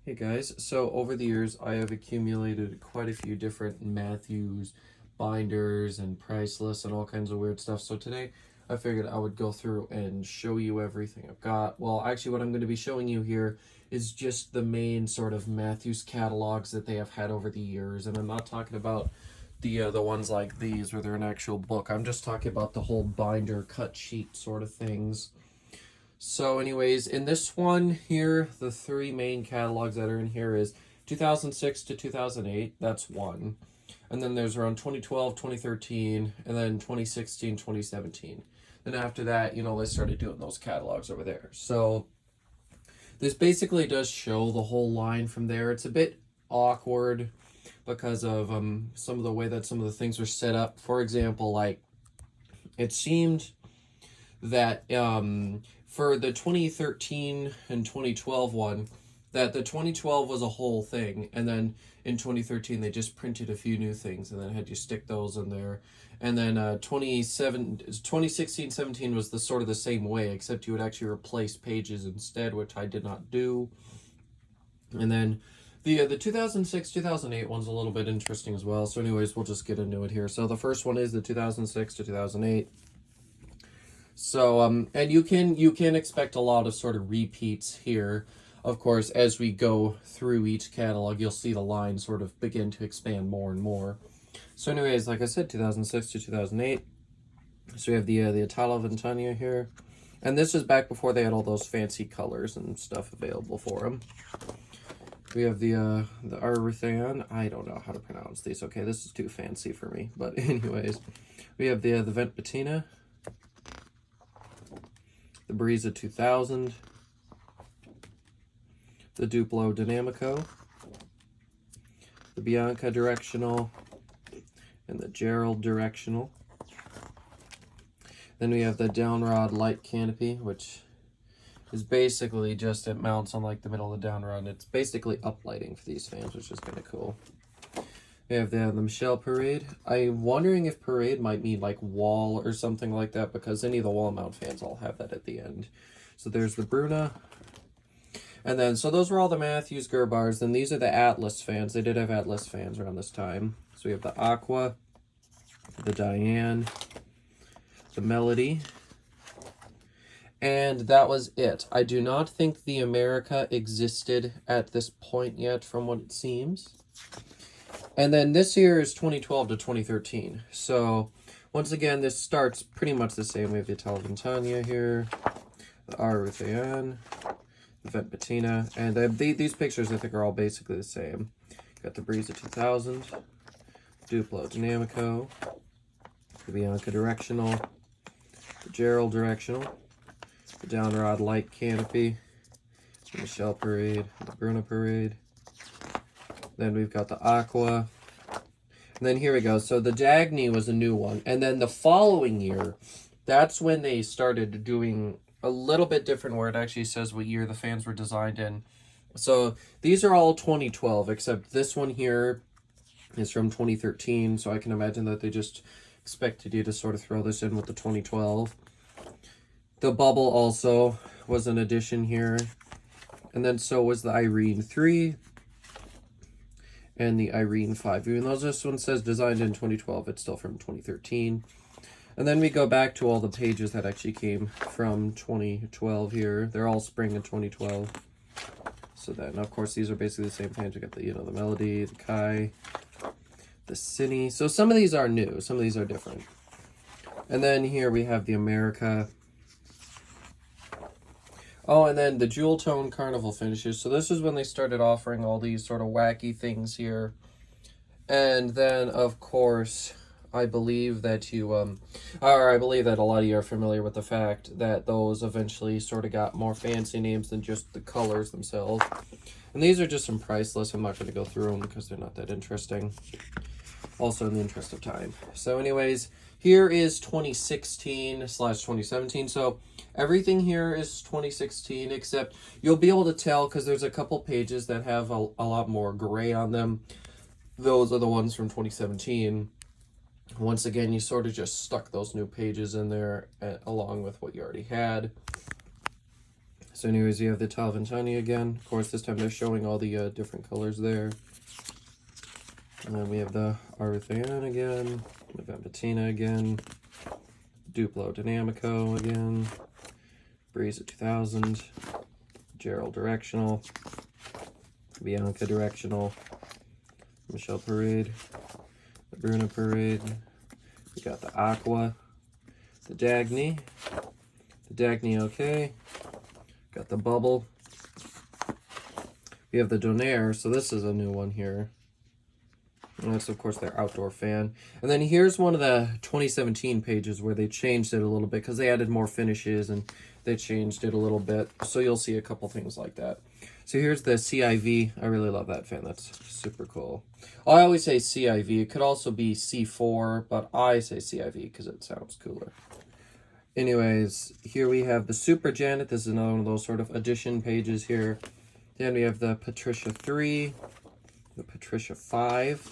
Hey guys, so over the years I have accumulated quite a few different Matthews binders and price lists and all kinds of weird stuff. So today I figured I would go through and show you everything I've got. Well, actually what I'm going to be showing you here is just the main sort of Matthews catalogs that they have had over the years. And I'm not talking about the ones like these where they're an actual book. I'm just talking about the whole binder cut sheet sort of things. So anyways, in this one here, the three main catalogs that are in here is 2006 to 2008, that's one. And then there's around 2012, 2013, and then 2016, 2017. Then after that, they started doing those catalogs over there. So this basically does show the whole line from there. It's a bit awkward because of some of the way that some of the things are set up. For example, like it seemed that for the 2013 and 2012 one, that the 2012 was a whole thing, and then in 2013 they just printed a few new things and then had you stick those in there. And then 2016 17 was the sort of the same way, except you would actually replace pages instead, which I did not do. And then the 2006 2008 one's a little bit interesting as well. So anyways, we'll just get into it here. So the first one is the 2006 to 2008. So, and you can expect a lot of sort of repeats here. Of course, as we go through each catalog, you'll see the line sort of begin to expand more and more. So anyways, like I said, 2006 to 2008. So we have the Italo Ventania here. And this is back before they had all those fancy colors and stuff available for them. We have the Aruthan. I don't know how to pronounce these. Okay, this is too fancy for me. But anyways, we have the Vent Patina, the Brisa 2000, the Duplo Dynamico, the Bianca Directional, and the Gerald Directional. Then we have the Downrod Light Canopy, which is basically just, it mounts on like the middle of the downrod, and it's basically uplighting for these fans, which is kind of cool. We have the Michelle Parade. I'm wondering if Parade might mean like wall or something like that, because any of the wall mount fans all have that at the end. So there's the Bruna. And then, so those were all the Matthews Gerbars. Then these are the Atlas fans. They did have Atlas fans around this time. So we have the Aqua, the Diane, the Melody. And that was it. I do not think the America existed at this point yet, from what it seems. And then this year is 2012 to 2013. So once again, this starts pretty much the same. We have the Italo Ventania here, the Aruthan, the Vent Patina, and these pictures I think are all basically the same. Got the Brisa 2000, Duplo Dynamico, the Bianca Directional, the Gerald Directional, the Downrod Light Canopy, the Michelle Parade, the Bruna Parade. Then we've got the Aqua. And then here we go. So the Dagny was a new one. And then the following year, that's when they started doing a little bit different, where it actually says what year the fans were designed in. So these are all 2012, except this one here is from 2013. So I can imagine that they just expected you to sort of throw this in with the 2012. The Bubble also was an addition here. And then so was the Irene 3. And the Irene 5. Even though this one says designed in 2012, it's still from 2013. And then we go back to all the pages that actually came from 2012 here. They're all spring of 2012. So then, of course, these are basically the same page. We got the, the Melody, the Kai, the Cine. So some of these are new. Some of these are different. And then here we have the America. Oh, and then the Jewel Tone Carnival finishes. So this is when they started offering all these sort of wacky things here. And then, of course, I believe that I believe that a lot of you are familiar with the fact that those eventually sort of got more fancy names than just the colors themselves. And these are just some price lists. I'm not going to go through them because they're not that interesting. Also in the interest of time. So anyways, here is 2016/2017. So everything here is 2016, except you'll be able to tell because there's a couple pages that have a lot more gray on them. Those are the ones from 2017. Once again, you sort of just stuck those new pages in there along with what you already had. So anyways, you have the Talventani again. Of course, this time they're showing all the different colors there. And then we have the Aruthian again, the Vampatina again, Duplo Dynamico again, Breeza 2000, Gerald Directional, Bianca Directional, Michelle Parade, the Bruna Parade, we got the Aqua, the Dagny OK, got the Bubble, we have the Donaire, so this is a new one here. And that's, of course, their outdoor fan. And then here's one of the 2017 pages where they changed it a little bit because they added more finishes and they changed it a little bit. So you'll see a couple things like that. So here's the CIV. I really love that fan. That's super cool. I always say CIV. It could also be C4, but I say CIV because it sounds cooler. Anyways, here we have the Super Janet. This is another one of those sort of edition pages here. Then we have the Patricia 3, the Patricia 5.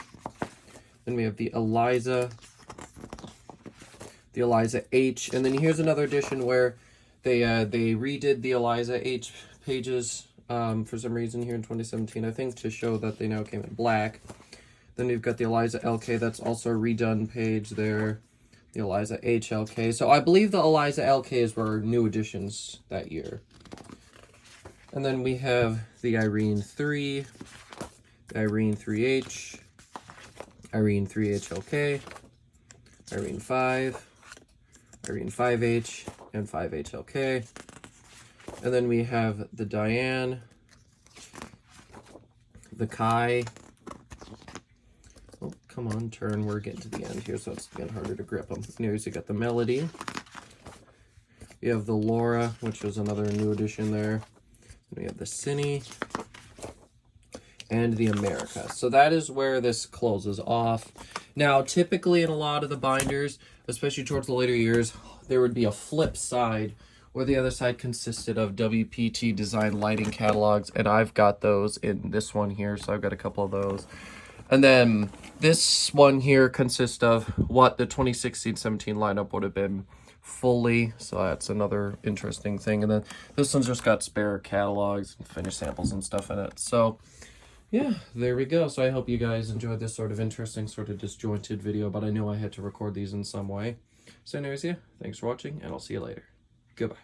Then we have the Eliza H. And then here's another edition where they redid the Eliza H pages for some reason here in 2017. I think to show that they now came in black. Then we've got the Eliza LK. That's also a redone page there. The Eliza HLK. So I believe the Eliza LKs were new additions that year. And then we have the Irene 3, the Irene 3H, Irene 3HLK, Irene 5, Irene 5H, and 5HLK. And then we have the Diane, the Kai. Oh, come on, turn. We're getting to the end here, so it's getting harder to grip them. Anyways, you got the Melody. We have the Laura, which was another new addition there. And we have the Cine. And the America. So that is where this closes off. Now, typically in a lot of the binders, especially towards the later years, there would be a flip side where the other side consisted of WPT design lighting catalogs, and I've got those in this one here, so I've got a couple of those. And then this one here consists of what the 2016-17 lineup would have been fully, so that's another interesting thing. And then this one's just got spare catalogs and finished samples and stuff in it. So yeah, there we go. So I hope you guys enjoyed this sort of interesting, sort of disjointed video, but I knew I had to record these in some way. So anyways, yeah, thanks for watching, and I'll see you later. Goodbye.